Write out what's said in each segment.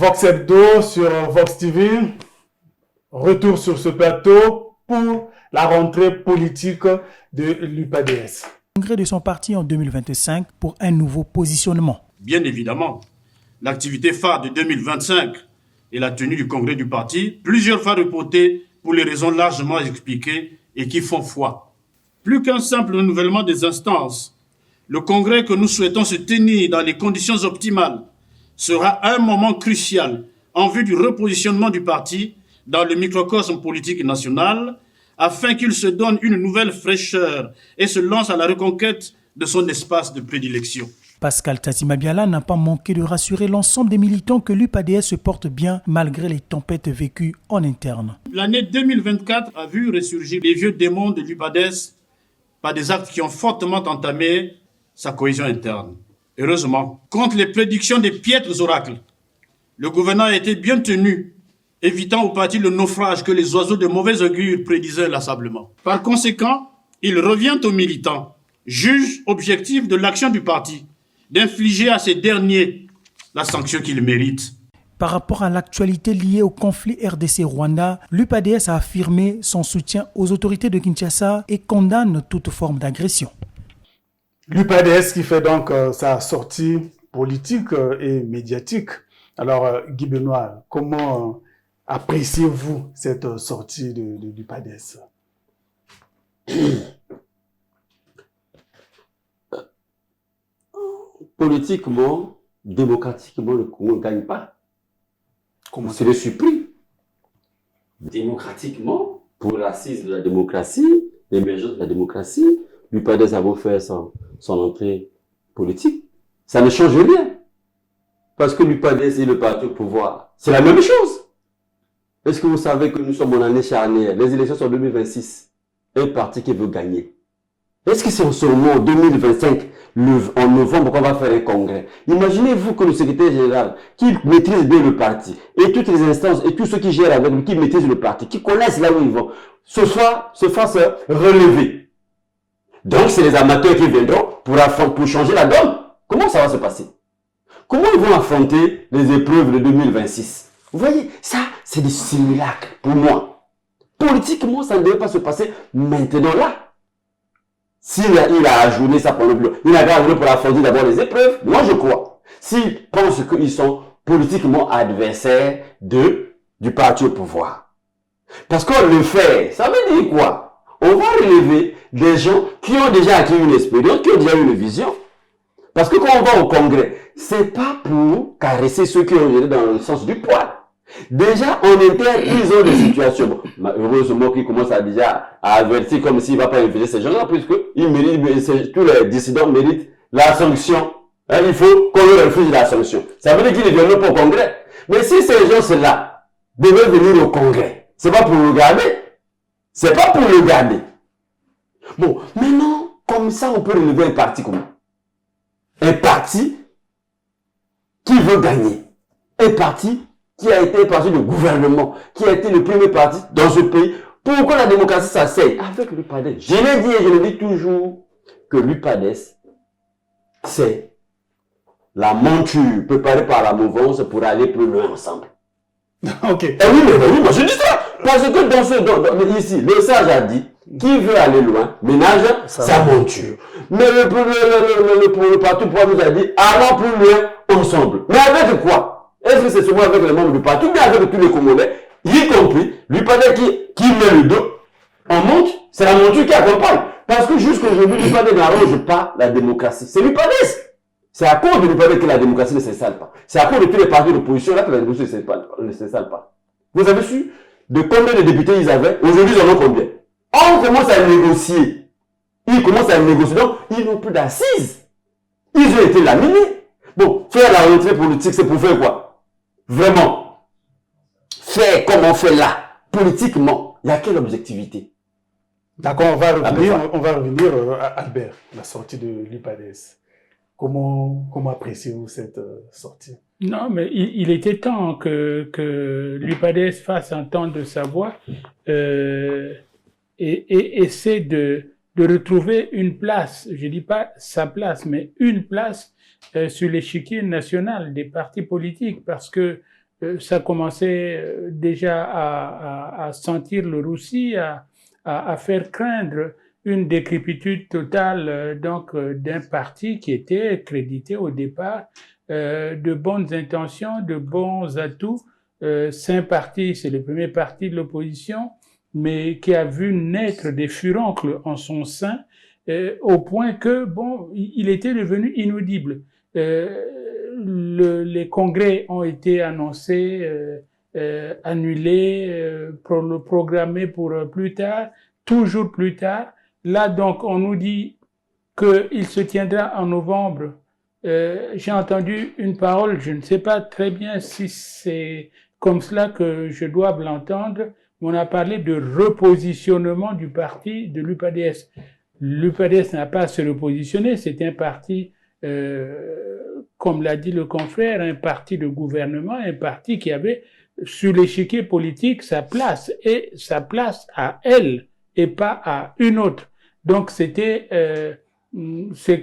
Vox Hebdo sur Vox TV. Retour sur ce plateau pour la rentrée politique de l'UPADS. Congrès de son parti en 2025 pour un nouveau positionnement. Bien évidemment, l'activité phare de 2025 est la tenue du congrès du parti, plusieurs fois reportée pour les raisons largement expliquées et qui font foi. Plus qu'un simple renouvellement des instances, le congrès que nous souhaitons se tenir dans les conditions optimales sera un moment crucial en vue du repositionnement du parti dans le microcosme politique national, afin qu'il se donne une nouvelle fraîcheur et se lance à la reconquête de son espace de prédilection. Pascal Tatima-Biala n'a pas manqué de rassurer l'ensemble des militants que l'UPADS se porte bien malgré les tempêtes vécues en interne. L'année 2024 a vu ressurgir les vieux démons de l'UPADS par des actes qui ont fortement entamé sa cohésion interne. Heureusement, contre les prédictions des piètres oracles, le gouvernement a été bien tenu, évitant au parti le naufrage que les oiseaux de mauvais augure prédisaient inlassablement. Par conséquent, il revient aux militants, juges objectifs de l'action du parti, d'infliger à ces derniers la sanction qu'ils méritent. Par rapport à l'actualité liée au conflit RDC-Rwanda, l'UPADS a affirmé son soutien aux autorités de Kinshasa et condamne toute forme d'agression. L'UPADS qui fait donc sa sortie politique et médiatique. Alors, Guy Benoît, comment appréciez-vous cette sortie de l'UPADS? Politiquement, démocratiquement, le Congo ne gagne pas. C'est le surpris. Démocratiquement, pour l'assise de la démocratie, l'émergence de la démocratie, l'UPADS a beau faire son entrée politique, ça ne change rien. Parce que l'UPADS et le parti au pouvoir, c'est la même chose. Est-ce que vous savez que nous sommes en année charnière? Les élections sont en 2026. Un parti qui veut gagner. Est-ce que c'est en ce moment, en 2025, en novembre, qu'on va faire un congrès? Imaginez-vous que le secrétaire général, qui maîtrise bien le parti, et toutes les instances, et tous ceux qui gèrent avec lui, qui maîtrisent le parti, qui connaissent là où ils vont, se fassent relever. Donc, c'est les amateurs qui viendront pour changer la donne. Comment ça va se passer? Comment ils vont affronter les épreuves de 2026? Vous voyez, ça, c'est des simulacres pour moi. Politiquement, ça ne devait pas se passer maintenant là. Il a ajourné ça pour il a ajourné pour affronter d'abord les épreuves, moi je crois. S'ils pensent qu'ils sont politiquement adversaires du parti au pouvoir. Parce qu'on le fait, ça veut dire quoi? On va relever des gens qui ont déjà acquis une expérience, qui ont déjà une vision. Parce que quand on va au congrès, c'est pas pour caresser ceux qui ont géré dans le sens du poil. Déjà, en interne, ils ont des situations. Bon, heureusement qu'ils commencent déjà à avertir comme s'il ne va pas inviter ces gens-là, puisqu'ils méritent, tous les dissidents méritent la sanction. Hein, il faut qu'on leur refuse la sanction. Ça veut dire qu'ils ne viennent pas au congrès. Mais si ces gens-là devaient venir au congrès, c'est pas pour le garder. C'est pas pour le garder. Bon, maintenant, comme ça, on peut relever un parti comment? Un parti qui veut gagner. Un parti qui a été un parti de gouvernement, qui a été le premier parti dans ce pays. Pourquoi la démocratie s'asseye avec l'UPADS? Je l'ai dit et je le dis toujours que l'UPADS, c'est la monture préparée par la mouvance pour aller plus loin ensemble. Ok. Et oui, mais moi je dis ça. Parce que ici, le sage a dit, qui veut aller loin, ménage sa monture. Mais le parti pouvoir nous a dit, allons plus loin ensemble. Mais avec quoi? Est-ce que c'est seulement avec les membres du parti, mais avec tous les Congolais, y compris l'UPADS qui met le dos, on monte, c'est la monture qui accompagne. Parce que jusqu'aujourd'hui, l'UPADS n'arrange pas la démocratie. C'est l'UPADS. C'est à cause de l'UPADS que la démocratie ne s'installe pas. C'est à cause de tous les partis d'opposition là que la démocratie ne s'installe pas. Vous avez su de combien de députés ils avaient? Aujourd'hui, ils en ont combien? On commence à négocier. Ils commencent à négocier. Donc, ils n'ont plus d'assises. Ils ont été laminés. Bon, faire la rentrée politique, c'est pour faire quoi? Vraiment, faire comme on fait là, politiquement, il y a quelle objectivité? D'accord, on va revenir à Albert, la sortie de l'UPADS. Comment appréciez-vous cette sortie? Non, mais il était temps que l'UPADS fasse entendre sa voix et essaie de retrouver une place, je dis pas sa place, mais une place sur l'échiquier national des partis politiques, parce que ça commençait déjà à sentir le roussi, à faire craindre une décrépitude totale d'un parti qui était crédité au départ de bonnes intentions, de bons atouts. C'est un parti, c'est le premier parti de l'opposition, mais qui a vu naître des furoncles en son sein, au point que, bon, il était devenu inaudible. Les congrès ont été annoncés, annulés, programmés pour plus tard, toujours plus tard. Là, donc, on nous dit qu'il se tiendra en novembre. J'ai entendu une parole, je ne sais pas très bien si c'est comme cela que je dois l'entendre, mais on a parlé de repositionnement du parti de l'UPADS. L'UPADS n'a pas à se repositionner, c'est un parti, comme l'a dit le confrère, un parti de gouvernement, un parti qui avait sur l'échiquier politique sa place, et sa place à elle, et pas à une autre. Donc c'est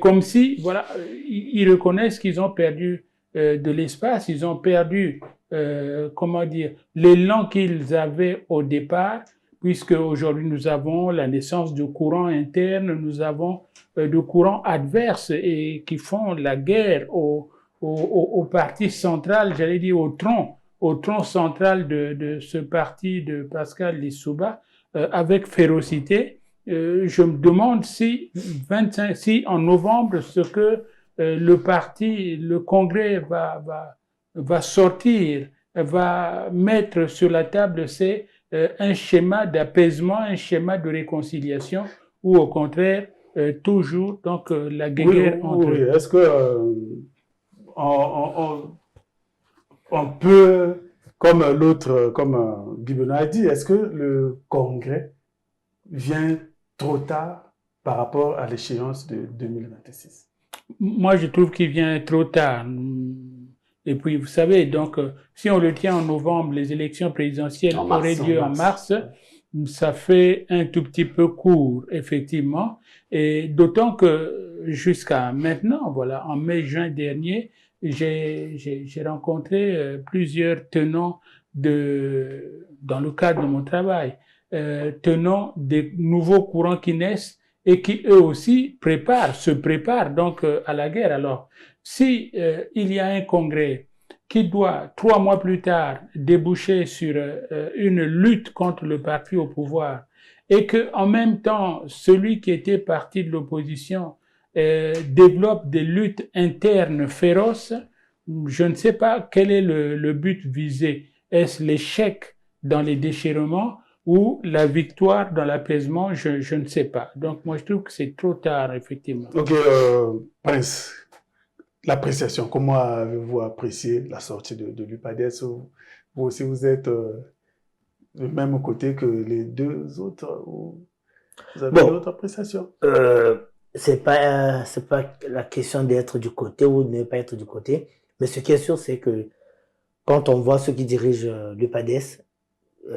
comme si, voilà, ils reconnaissent qu'ils ont perdu de l'espace, ils ont perdu, comment dire, l'élan qu'ils avaient au départ, puisque aujourd'hui nous avons la naissance de courants internes, nous avons de courants adverses et qui font la guerre au parti central, j'allais dire au tronc central de ce parti de Pascal Lissouba, avec férocité. Je me demande si en novembre, ce que le congrès va sortir, va mettre sur la table, c'est un schéma d'apaisement, un schéma de réconciliation, ou au contraire, toujours donc la guerre entre... Oui, est-ce que on peut, comme l'autre, comme Guy Benoît a dit, est-ce que le congrès vient trop tard par rapport à l'échéance de 2026? Moi, je trouve qu'il vient trop tard. Et puis, vous savez, donc, si on le tient en novembre, les élections présidentielles auraient lieu en mars. Ça fait un tout petit peu court, effectivement. Et d'autant que jusqu'à maintenant, voilà, en mai-juin dernier, j'ai rencontré plusieurs tenants dans le cadre de mon travail, tenant des nouveaux courants qui naissent et qui eux aussi se préparent donc à la guerre. Alors, si il y a un congrès qui doit 3 mois plus tard déboucher sur une lutte contre le parti au pouvoir, et que en même temps celui qui était parti de l'opposition développe des luttes internes féroces, je ne sais pas quel est le but visé. Est-ce l'échec dans les déchirements ou la victoire dans l'apaisement? Je ne sais pas. Donc moi je trouve que c'est trop tard, effectivement. Ok, Prince, l'appréciation, comment avez-vous apprécié la sortie de l'UPADS? Vous aussi, vous êtes du même côté que les deux autres, ou vous avez d'autres appréciations? C'est pas la question d'être du côté ou de ne pas être du côté, mais ce qui est sûr, c'est que quand on voit ceux qui dirigent l'UPADS,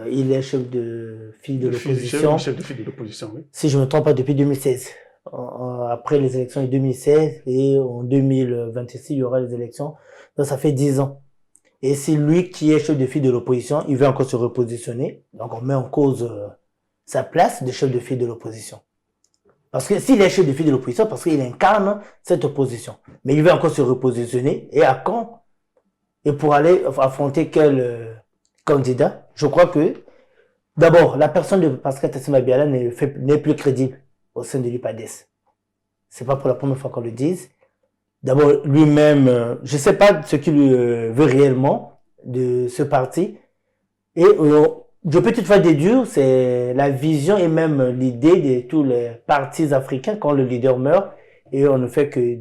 il est chef de file de l'opposition. Chef de file de l'opposition, oui. Si je ne me trompe pas, depuis 2016. Après les élections de 2016 et en 2026, il y aura les élections. Donc ça fait 10 ans. Et c'est lui qui est chef de file de l'opposition, il veut encore se repositionner. Donc on met en cause sa place de chef de file de l'opposition. Parce que s'il est chef de file de l'opposition, parce qu'il incarne cette opposition. Mais il veut encore se repositionner. Et à quand? Et pour aller affronter quel candidat? Je crois que, d'abord, la personne de Pascal Tassima-Biala n'est plus crédible au sein de l'UPADS. C'est pas pour la première fois qu'on le dise. D'abord, lui-même, je sais pas ce qu'il veut réellement de ce parti. Et je peux toutefois déduire, c'est la vision et même l'idée de tous les partis africains quand le leader meurt et on ne fait que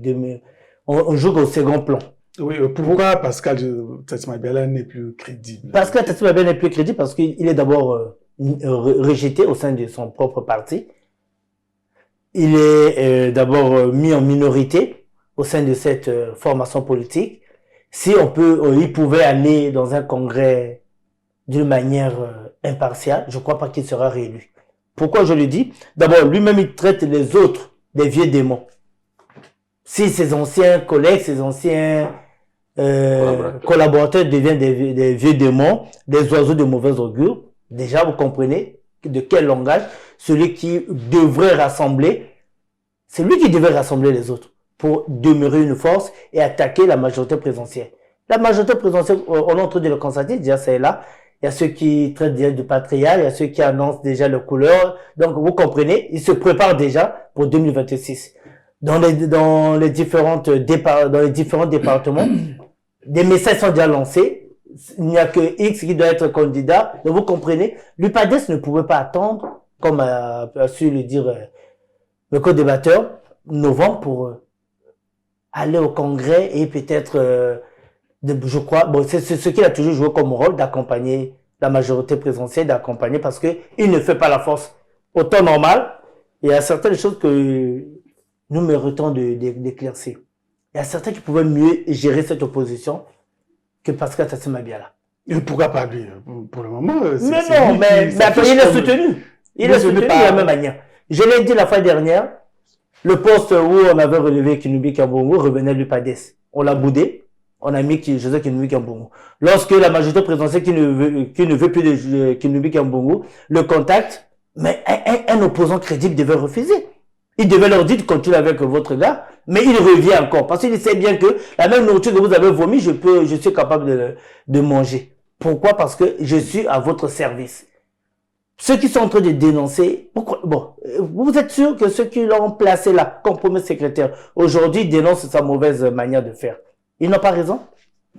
on joue au second plan. Oui, pourquoi Pascal Tassima-Biala n'est plus crédible? Pascal Tassima-Biala n'est plus crédible parce qu'il est d'abord rejeté au sein de son propre parti. Il est d'abord mis en minorité au sein de cette formation politique. Si il pouvait aller dans un congrès d'une manière impartiale, je crois pas qu'il sera réélu. Pourquoi je le dis? D'abord, lui-même, il traite les autres des vieux démons. Si ses anciens collègues, ses anciens collaborateurs deviennent des vieux démons, des oiseaux de mauvais augure. Déjà, vous comprenez de quel langage celui qui devrait rassembler, c'est lui qui devait rassembler les autres pour demeurer une force et attaquer la majorité présidentielle. La majorité présidentielle, on est en train de le constater, déjà c'est là. Il y a ceux qui traitent déjà du patriarcat, il y a ceux qui annoncent déjà leurs couleurs. Donc, vous comprenez, ils se préparent déjà pour 2026. Dans les différents départements, des messages sont déjà lancés. Il n'y a que X qui doit être candidat. Donc, vous comprenez, l'UPADES ne pouvait pas attendre, comme a su le dire le co-débatteur, novembre pour aller au congrès et peut-être, je crois, bon, c'est ce qu'il a toujours joué comme rôle, d'accompagner la majorité présidentielle, d'accompagner parce que il ne fait pas la force au temps normal. Il y a certaines choses que nous méritons d'éclaircir. Il y a certains qui pouvaient mieux gérer cette opposition que Pascal Tassima Biala. Et pourquoi pas lui? Pour le moment, mais non, mais il est soutenu. Il est soutenu de la même manière. Je l'ai dit la fois dernière, le poste où on avait relevé Kinubi Kambongo revenait du PADES. On l'a boudé. On a mis José Kinubi Kambongo. Lorsque la majorité présidentielle qui ne veut plus de Kinubi Kambongo le contacte, mais un opposant crédible devait refuser. Il devait leur dire de continuer avec votre gars, mais il revient encore. Parce qu'il sait bien que la même nourriture que vous avez vomi, je suis capable de manger. Pourquoi? Parce que je suis à votre service. Ceux qui sont en train de dénoncer, bon, vous êtes sûr que ceux qui l'ont placé là, comme premier secrétaire, aujourd'hui dénoncent sa mauvaise manière de faire. Ils n'ont pas raison.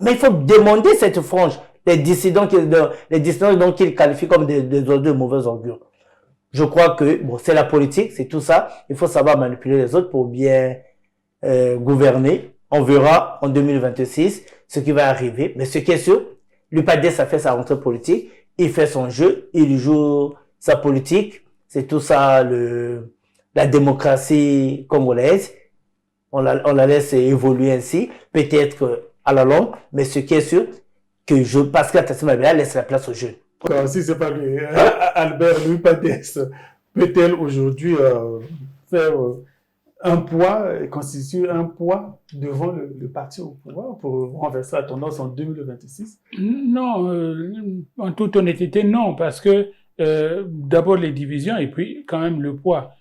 Mais il faut demander cette frange, les dissidents donc qu'ils qualifient comme des oiseaux de mauvais augure. Je crois que, bon, c'est la politique, c'est tout ça. Il faut savoir manipuler les autres pour bien gouverner. On verra en 2026 ce qui va arriver. Mais ce qui est sûr, l'UPADES a fait sa rentrée politique. Il fait son jeu, il joue sa politique. C'est tout ça, la démocratie congolaise. On la laisse évoluer ainsi, peut-être à la longue. Mais ce qui est sûr, que Pascal Tassima Biala laisse la place aux jeunes. Si c'est pas lui, Albert, l'UPADES peut-elle aujourd'hui faire un poids, constituer un poids devant le parti au pouvoir pour renverser la tendance en 2026? Non, en toute honnêteté, non, parce que d'abord les divisions et puis quand même le poids.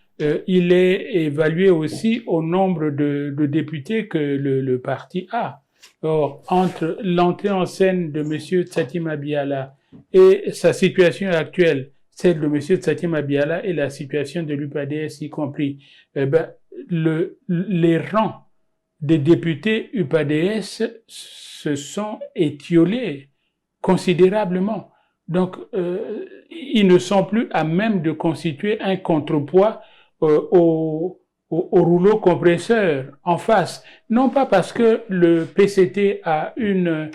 Il est évalué aussi au nombre de députés que le parti a. Or, entre l'entrée en scène de M. Tsatima Biala et sa situation actuelle, celle de M. Tsatima Biala et la situation de l'UPADES y compris, les rangs des députés UPADES se sont étiolés considérablement. Donc, ils ne sont plus à même de constituer un contrepoids au rouleau compresseur en face. Non pas parce que le PCT a une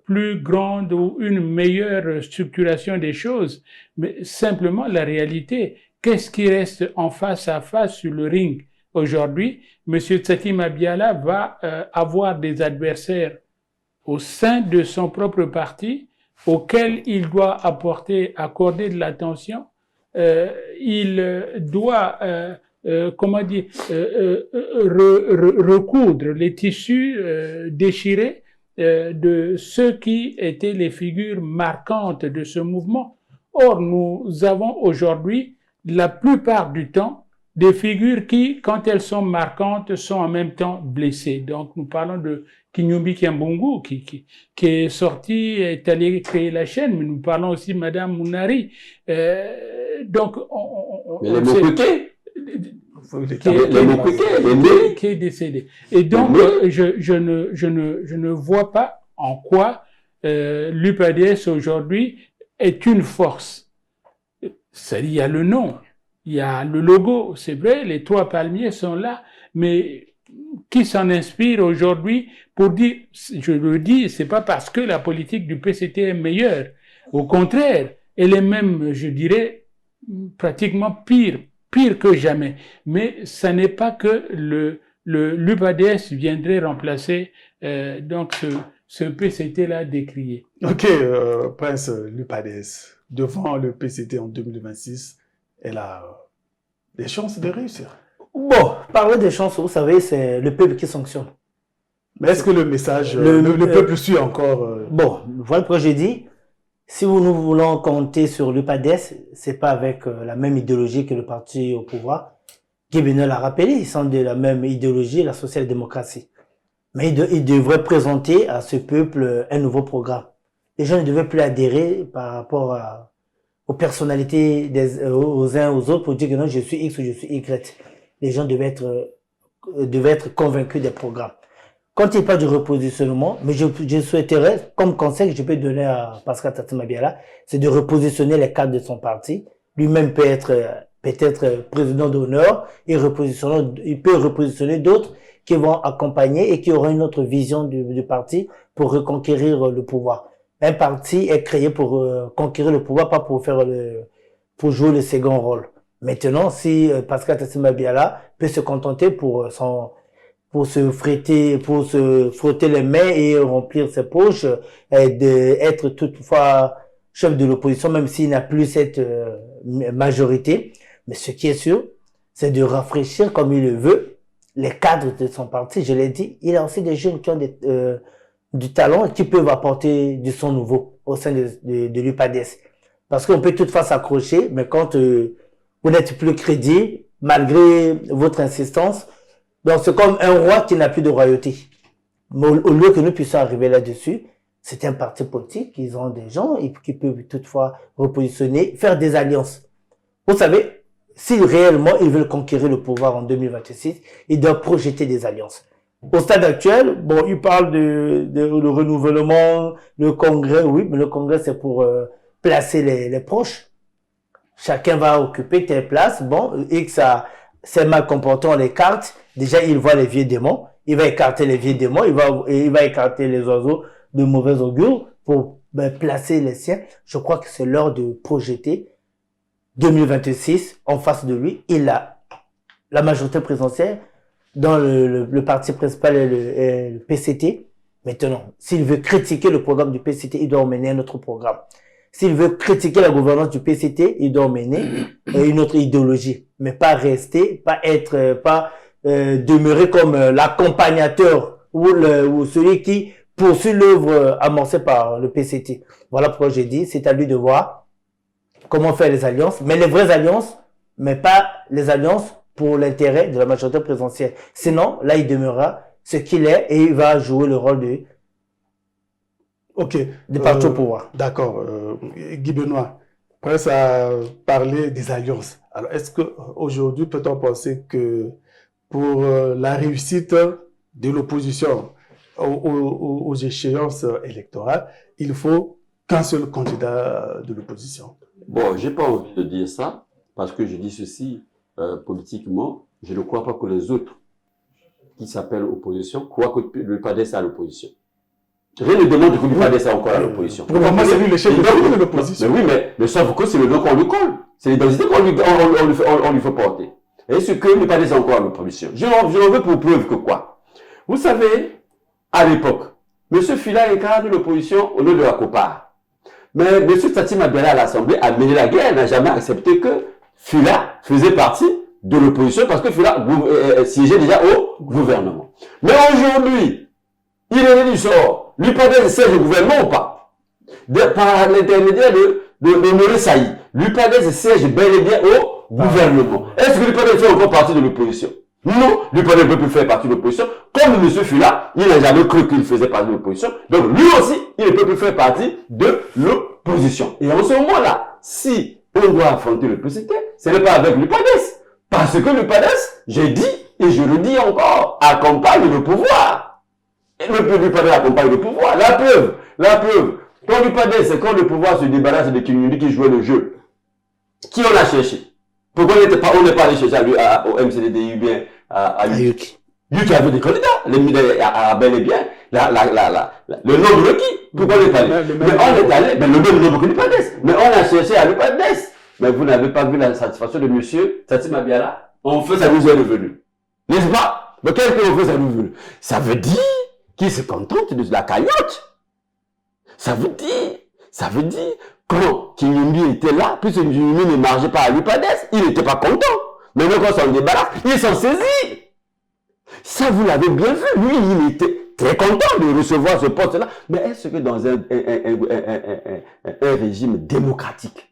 plus grande ou une meilleure structuration des choses, mais simplement la réalité. Qu'est-ce qui reste en face à face sur le ring aujourd'hui? Monsieur Tsatima Biala va avoir des adversaires au sein de son propre parti auxquels il doit accorder de l'attention. Il doit recoudre les tissus déchirés de ceux qui étaient les figures marquantes de ce mouvement. Or, nous avons aujourd'hui, la plupart du temps, des figures qui, quand elles sont marquantes, sont en même temps blessées. Donc, nous parlons de Kinyumbi Kiambungu, qui est sorti, est allé créer la chaîne, mais nous parlons aussi de Madame Mounari. Donc, qui est décédé. Et donc, je ne vois pas en quoi l'UPADES aujourd'hui est une force. Il y a le nom, il y a le logo, c'est vrai, les 3 palmiers sont là, mais qui s'en inspire aujourd'hui pour dire, je le dis, c'est pas parce que la politique du PCT est meilleure. Au contraire, elle est même, je dirais, pratiquement pire que jamais. Mais ça n'est pas que l'UPADES viendrait remplacer donc ce PCT-là décrié. Ok, Prince, l'UPADES, devant le PCT en 2026, elle a des chances de réussir. Bon, parler des chances, vous savez, c'est le peuple qui sanctionne. Mais est-ce que le message, le peuple suit encore Bon, voilà pourquoi j'ai dit, si nous voulons compter sur l'UPADES, c'est pas avec la même idéologie que le parti au pouvoir. Guy Benoît l'a rappelé, ils sont de la même idéologie, la social-démocratie. Mais il devrait présenter à ce peuple un nouveau programme. Les gens ne devaient plus adhérer par rapport aux personnalités aux uns aux autres pour dire que non, je suis X ou je suis Y. Les gens devaient être convaincus des programmes. Quand il parle du repositionnement, mais je souhaiterais, comme conseil que je peux donner à Pascal Tati Mabiala, c'est de repositionner les cadres de son parti. Lui-même peut être peut-être président d'honneur et il peut repositionner d'autres qui vont accompagner et qui auront une autre vision du parti pour reconquérir le pouvoir. Un parti est créé pour conquérir le pouvoir, pas pour pour jouer le second rôle. Maintenant, si Pascal Tati Mabiala peut se contenter pour se frotter les mains et remplir ses poches, et d'être toutefois chef de l'opposition, même s'il n'a plus cette majorité. Mais ce qui est sûr, c'est de rafraîchir comme il le veut les cadres de son parti. Je l'ai dit, il y a aussi des jeunes qui ont du talent et qui peuvent apporter du son nouveau au sein de l'UPADES. Parce qu'on peut toutefois s'accrocher, mais quand vous n'êtes plus crédible, malgré votre insistance, donc c'est comme un roi qui n'a plus de royauté. Mais au lieu que nous puissions arriver là-dessus, c'est un parti politique, ils ont des gens qui peuvent toutefois repositionner, faire des alliances. Vous savez, si réellement ils veulent conquérir le pouvoir en 2026, ils doivent projeter des alliances. Au stade actuel, bon, ils parlent de renouvellement, le congrès, oui, mais le congrès c'est pour placer les proches. Chacun va occuper telle place. Bon, X c'est mal comporté, on l'écarte. Déjà, il voit les vieux démons. Il va écarter les vieux démons. Il va écarter les oiseaux de mauvais augure pour placer les siens. Je crois que c'est l'heure de projeter 2026 en face de lui. Il a la majorité présidentielle dans le parti principal et le PCT. Maintenant, s'il veut critiquer le programme du PCT, il doit emmener un autre programme. S'il veut critiquer la gouvernance du PCT, il doit emmener une autre idéologie, mais pas rester, demeurer comme l'accompagnateur ou celui qui poursuit l'œuvre amorcée par le PCT. Voilà pourquoi j'ai dit, c'est à lui de voir comment faire les alliances, mais les vraies alliances, mais pas les alliances pour l'intérêt de la majorité présidentielle. Sinon, là, il demeurera ce qu'il est et il va jouer le rôle de parti au pouvoir. D'accord. Guy Benoît, presse à parler des alliances. Alors, est-ce qu'aujourd'hui, peut-on penser que pour la réussite de l'opposition aux échéances électorales, il faut qu'un seul candidat de l'opposition? Bon, j'ai pas envie de dire ça, parce que je dis ceci politiquement, je ne crois pas que les autres qui s'appellent opposition croient que le PADES est à l'opposition. Rien ne demande que l'UPADES est encore à l'opposition. Pour le moment, c'est lui le chef de l'opposition. Mais oui, mais sauf que c'est le nom qu'on lui colle. C'est l'identité qu'on lui fait porter. Et ce que l'UPADES est encore à l'opposition. Je n'en veux pour preuve que quoi? Vous savez, à l'époque, M. Fila incarne l'opposition au nom de la COPAR. Mais M. Tati Mabiala à l'Assemblée a mené la guerre, n'a jamais accepté que Fila faisait partie de l'opposition parce que Fila siégeait déjà au gouvernement. Mais aujourd'hui, il est du sort. L'UPADES siège au gouvernement ou pas? Par l'intermédiaire de Maurice Saï. L'UPADES siège bel et bien au gouvernement. Est-ce que l'UPADES fait encore partie de l'opposition? Non, l'UPADES ne peut plus faire partie de l'opposition. Comme M. Fila, il n'a jamais cru qu'il faisait partie de l'opposition. Donc lui aussi, il ne peut plus faire partie de l'opposition. Et en ce moment-là, si on doit affronter le PCT, ce n'est pas avec l'UPADES. Parce que l'UPADES, j'ai dit, et je le dis encore, accompagne le pouvoir. Le PADES accompagne le pouvoir. La preuve. Quand l'UPADES, c'est quand le pouvoir se débarrasse de Kinyundi qui jouait le jeu. Qui on a cherché? Pourquoi on n'est pas allé chercher au MCDDI ou bien à Yuki? Yuki avait des candidats, à bel et bien, le nombre de qui? Pourquoi on n'est pas allé? Mais on est allé, le même nombre que l'UPADES. Mais on a cherché à l'UPADES. Mais vous n'avez pas vu la satisfaction de monsieur Tati Mabiala? On fait, ça nous est revenu. N'est-ce pas? Mais qu'est-ce qu'on fait, ça nous est revenu? Ça veut dire qu'il se contente de la cagnotte. Ça veut dire, quand Kinyundi était là, puisque Kinyundi ne marchait pas à l'UPADES, il n'était pas content. Maintenant, quand on s'en débarrasse, il s'en saisit. Ça, vous l'avez bien vu. Lui, il était très content de recevoir ce poste-là. Mais est-ce que dans un régime démocratique,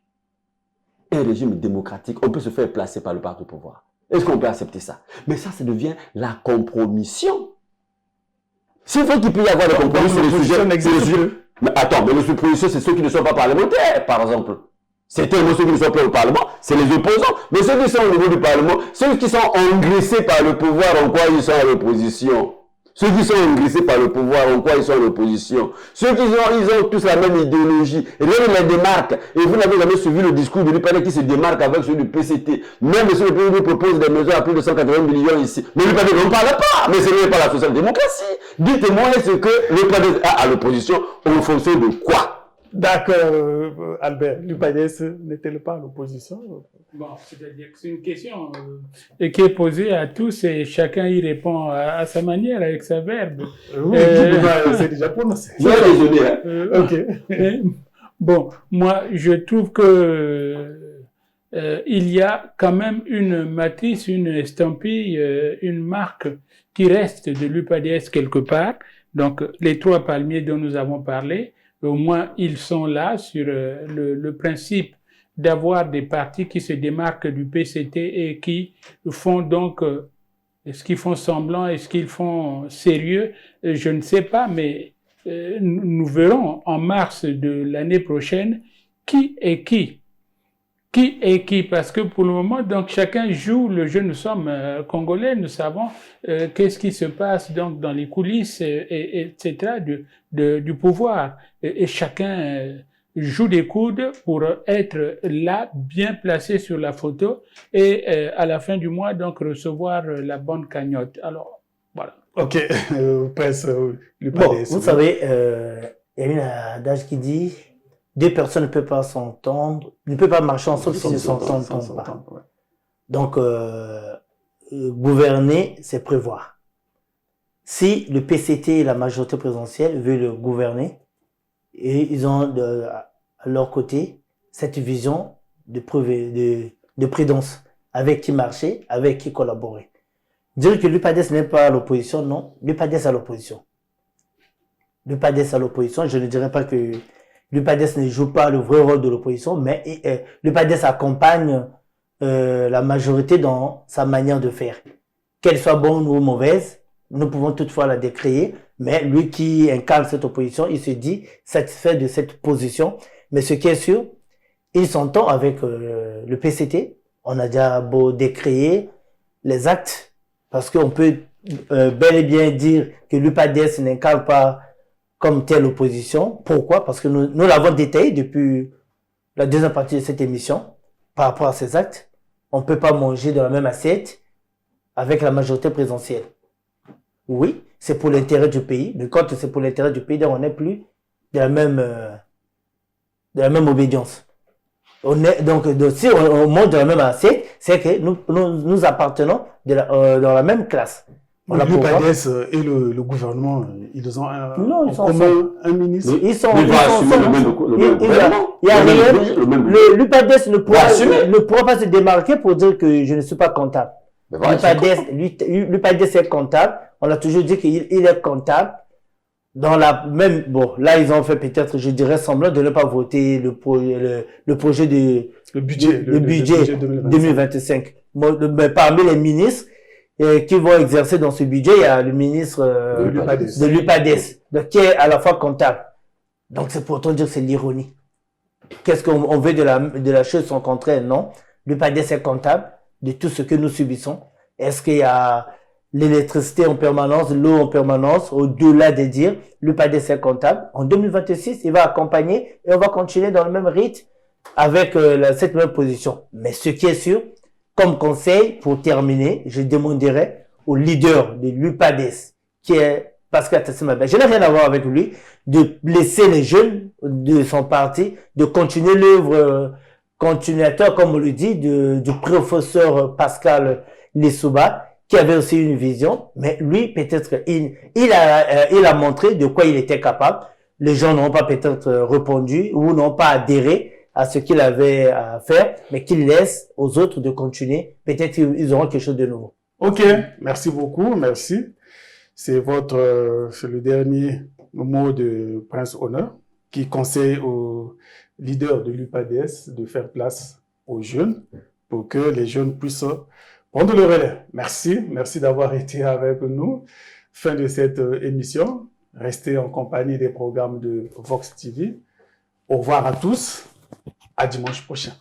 on peut se faire placer par le parti au pouvoir? Est-ce qu'on peut accepter ça? Mais ça devient la compromission. C'est vrai qu'il peut y avoir des compromissions sur les sujets. Mais attends, mais les oppositions, c'est ceux qui ne sont pas parlementaires, par exemple. C'est tellement ceux qui ne sont pas au Parlement, c'est les opposants. Mais ceux qui sont au niveau du Parlement, ceux qui sont engraissés par le pouvoir, en quoi ils sont à l'opposition? Ceux qui sont engraissés par le pouvoir, en quoi ils sont à l'opposition? Ceux qui ils ont tous la même idéologie. Et là, ils les démarquent. Et vous n'avez jamais suivi le discours de l'UPAD qui se démarque avec celui du PCT. Même si le pays nous propose des mesures à plus de 180 millions ici. Mais l'UPAD n'en parle pas. Mais ce n'est pas la social-démocratie. Dites-moi, est-ce que l'UPAD a à l'opposition en fonction de quoi? D'accord, Albert, l'UPADES n'est-elle pas à l'opposition? Bon, c'est-à-dire que c'est une question qui est posée à tous et chacun y répond à sa manière, avec sa verbe. Oui, c'est déjà prononcé. Ok. Bon, moi, je trouve que il y a quand même une matrice, une estampille, une marque qui reste de l'UPADES quelque part. Donc, les 3 palmiers dont nous avons parlé, au moins, ils sont là sur le principe d'avoir des partis qui se démarquent du PCT et qui font donc, est-ce qu'ils font semblant, est-ce qu'ils font sérieux, je ne sais pas, mais nous verrons en mars de l'année prochaine qui est qui. Qui est qui? Parce que pour le moment, donc, chacun joue le jeu. Nous sommes Congolais, nous savons qu'est-ce qui se passe donc dans les coulisses, etc. du pouvoir. Et chacun joue des coudes pour être là, bien placé sur la photo, et à la fin du mois, donc, recevoir la bonne cagnotte. Alors, voilà. Ok, presse, bon, vous savez, il y a une adage qui dit... 2 personnes ne peuvent pas s'entendre, ne peuvent pas marcher ensemble si ne s'entendent pas. Ouais. Donc, gouverner, c'est prévoir. Si le PCT et la majorité présidentielle veulent gouverner, et ils ont à leur côté cette vision de prudence, avec qui marcher, avec qui collaborer. Dire que l'UPADES n'est pas à l'opposition, non, l'UPADES à l'opposition. L'UPADES à l'opposition, je ne dirais pas que l'UPADES ne joue pas le vrai rôle de l'opposition, mais l'UPADES accompagne la majorité dans sa manière de faire. Qu'elle soit bonne ou mauvaise, nous pouvons toutefois la décrier, mais lui qui incarne cette opposition, il se dit satisfait de cette position. Mais ce qui est sûr, il s'entend avec le PCT. On a déjà beau décrier les actes, parce qu'on peut bel et bien dire que l'UPADES n'incarne pas comme telle opposition. Pourquoi? Parce que nous l'avons détaillé depuis la deuxième partie de cette émission par rapport à ces actes. On ne peut pas manger dans la même assiette avec la majorité présidentielle. Oui, c'est pour l'intérêt du pays, mais quand c'est pour l'intérêt du pays, donc on n'est plus de la même obédience. Donc, si on mange dans la même assiette, c'est que nous appartenons dans la même classe. L'UPADES et le gouvernement, ils ont un ministre. Ils sont l'UPADES ne pourra pas se démarquer pour dire que je ne suis pas comptable. L'UPADES est comptable. On a toujours dit qu'il est comptable. Dans la même, bon, là, ils ont fait peut-être, je dirais, semblant de ne pas voter le projet le budget 2025. Mais parmi les ministres, qui vont exercer dans ce budget, il y a le ministre de l'UPADES, qui est à la fois comptable. Donc c'est pour autant dire que c'est l'ironie. Qu'est-ce qu'on veut de la chose son contraire? Non. L'UPADES est comptable de tout ce que nous subissons. Est-ce qu'il y a l'électricité en permanence, l'eau en permanence, au-delà de dire l'UPADES est comptable? En 2026, il va accompagner et on va continuer dans le même rythme avec cette même position. Mais ce qui est sûr, comme conseil, pour terminer, je demanderai au leader de l'UPADES, qui est Pascal Tassimabé, je n'ai rien à voir avec lui, de laisser les jeunes de son parti, de continuer l'œuvre continuateur, comme on le dit, du professeur Pascal Lissouba, qui avait aussi une vision, mais lui, peut-être, il a montré de quoi il était capable. Les gens n'ont pas peut-être répondu ou n'ont pas adhéré à ce qu'il avait à faire, mais qu'il laisse aux autres de continuer. Peut-être qu'ils auront quelque chose de nouveau. Ok, merci beaucoup, merci. c'est le dernier mot de Prince Honneur qui conseille aux leaders de l'UPADS de faire place aux jeunes pour que les jeunes puissent prendre le relais. Merci d'avoir été avec nous. Fin de cette émission. Restez en compagnie des programmes de Vox TV. Au revoir à tous. À dimanche prochain.